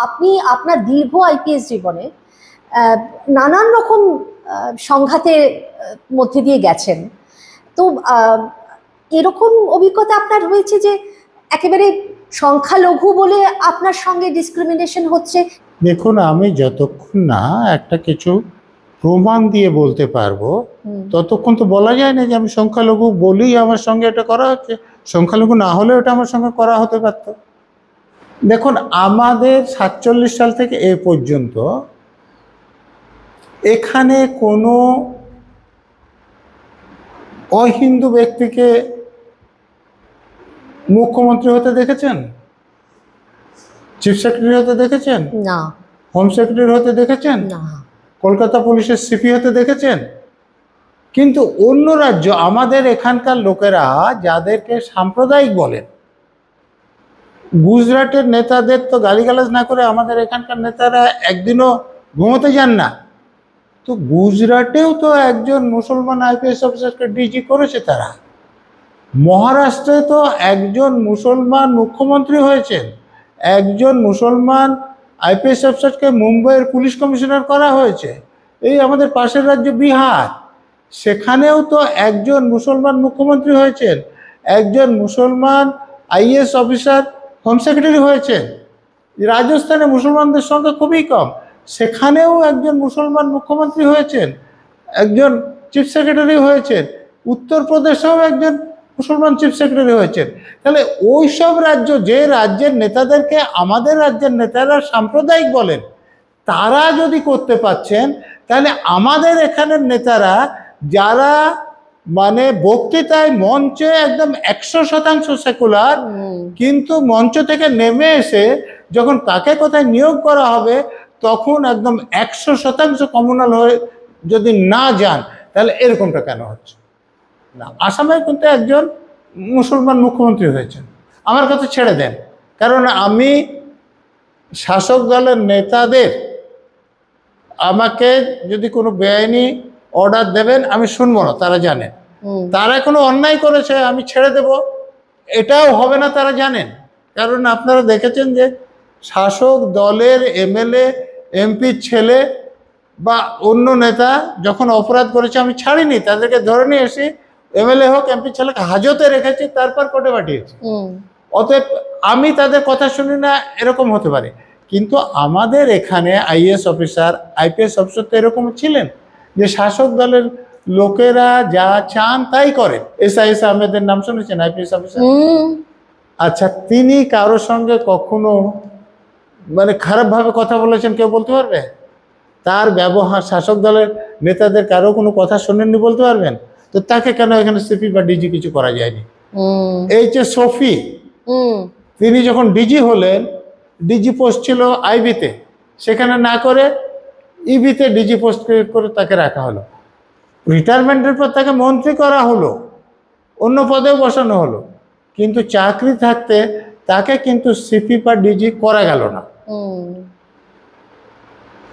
আপনি আপনার দীর্ঘ আইপিএস জীবনে নানান রকম সংঘাতের মধ্যে দিয়ে গেছেন। তো এরকম অভিজ্ঞতা আপনার হয়েছে যে একেবারে সংখ্যালঘু বলে আপনার সঙ্গে ডিসক্রিমিনেশন হচ্ছে? দেখুন, আমি যতক্ষণ না একটা কিছু প্রমাণ দিয়ে বলতে পারবো ততক্ষণ তো বলা যায় না যে আমি সংখ্যালঘু বলেই আমার সঙ্গে এটা করা হচ্ছে। সংখ্যালঘু না হলেও এটা আমার সঙ্গে করা হতে পারত। দেখুন, আমাদের 47 সাল থেকে এ পর্যন্ত এখানে কোনো অহিন্দু ব্যক্তিকে মুখ্যমন্ত্রী হতে দেখেছেন? চিফ সেক্রেটারি হতে দেখেছেন? না। হোম সেক্রেটারি হতে দেখেছেন? না। কলকাতা পুলিশের সিপি হতে দেখেছেন? কিন্তু অন্য রাজ্য, আমাদের এখানকার লোকেরা যাদেরকে সাম্প্রদায়িক বলেন, গুজরাটের নেতাদের তো গালিগালাজ না করে আমাদের এখানকার নেতারা একদিনও ঘুমোতে যান না। তো গুজরাটেও তো একজন মুসলমান আইপিএস অফিসারকে ডিজি করেছে তারা। মহারাষ্ট্রে তো একজন মুসলমান মুখ্যমন্ত্রী হয়েছেন, একজন মুসলমান আইপিএস অফিসারকে মুম্বাইয়ের পুলিশ কমিশনার করা হয়েছে। এই আমাদের পাশের রাজ্য বিহার, সেখানেও তো একজন মুসলমান মুখ্যমন্ত্রী হয়েছেন, একজন মুসলমান আইএএস অফিসার হোম সেক্রেটারি হয়েছেন। রাজস্থানে মুসলমানদের সংখ্যা খুবই কম, সেখানেও একজন মুসলমান মুখ্যমন্ত্রী হয়েছেন, একজন চিফ সেক্রেটারি হয়েছেন। উত্তরপ্রদেশেও একজন মুসলমান চিফ সেক্রেটারি হয়েছেন। তাহলে ওই সব রাজ্য, যে রাজ্যের নেতাদেরকে আমাদের রাজ্যের নেতারা সাম্প্রদায়িক বলেন, তারা যদি করতে পাচ্ছেন, তাহলে আমাদের এখানের নেতারা যারা মানে বক্তৃতায় মঞ্চে একদম 100% সেকুলার, কিন্তু মঞ্চ থেকে নেমে এসে যখন কাকে কোথায় নিয়োগ করা হবে তখন একদম 100% কমিউনাল হয়ে যদি না যান, তাহলে এরকমটা কেন হচ্ছে না? আসামে কিন্তু একজন মুসলমান মুখ্যমন্ত্রী হয়েছেন। আমার কথা ছেড়ে দেন, কারণ আমি শাসক দলের নেতাদের আমাকে যদি কোনো বেআইনি অর্ডার দেবেন আমি শুনবো না, তারা জানেন। তারা কোনো অন্যায় করেছে আমি ছেড়ে দেব, এটাও হবে না, তারা জানেন। কারণ আপনারা দেখেছেন যে শাসক দলের এমএলএ এমপির ছেলে বা অন্য নেতা যখন অপরাধ করেছে আমি ছাড়িনি, তাদেরকে ধরে নিয়ে এসে এমএলএ হোক এমপির ছেলেকে হাজতে রেখেছি, তারপর কোর্টে পাঠিয়েছি। অতএব আমি তাদের কথা শুনি না, এরকম হতে পারে। কিন্তু আমাদের এখানে আইএএস অফিসার আইপিএস অফিসার তো এরকম ছিলেন যে শাসক দলের লোকেরা যা চান তাই করেন। এসআইএস আহমেদের নাম শুনেছেন? IPS officer. আচ্ছা, তিনি কারোর সঙ্গে কখনো মানে খারাপভাবে কথা বলেছেন কেউ বলতে পারবে? তার ব্যবহার শাসক দলের নেতাদের কারো কোনো কথা শোনেননি বলতে পারবেন? তো তাকে কেন এখানে সিপি বা ডিজি কিছু করা যায়নি? এই যে সফি, তিনি যখন ডিজি হলেন, ডিজি পোস্ট ছিল আইবিতে, সেখানে না করে ইবিতে ডিজি পোস্ট করে তাকে রাখা হলো। রিটায়ারমেন্টের পর তাকে মন্ত্রী করা হলো, অন্য পদেও বসানো হলো, কিন্তু চাকরি থাকতে তাকে কিন্তু সিপি বা ডিজি করা গেল না।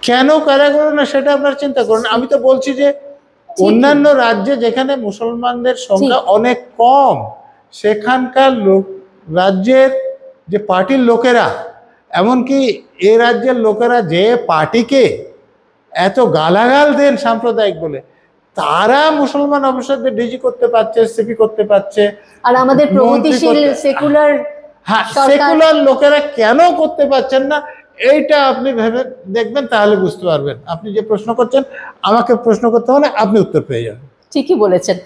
কেন করা গেল না সেটা আপনার চিন্তা করুন। আমি তো বলছি যে অন্যান্য রাজ্যে যেখানে মুসলমানদের সংখ্যা অনেক কম, সেখানকার রাজ্যের যে পার্টির লোকেরা, এমনকি এ রাজ্যের লোকেরা যে পার্টিকে এত গালাগাল দেন সাম্প্রদায়িক বলে, তারা মুসলমান অফিসারদের ডিজি করতে পারছে, সিপি করতে পারছে। আর আমাদের প্রগতিশীল সেকুলার সেকুলার লোকেরা কেন করতে পারছেন না, এইটা আপনি ভেবে দেখবেন, তাহলে বুঝতে পারবেন। আপনি যে প্রশ্ন করছেন, আমাকে প্রশ্ন করতে হলে আপনি উত্তর পেয়ে যাবেন। ঠিকই বলেছেন।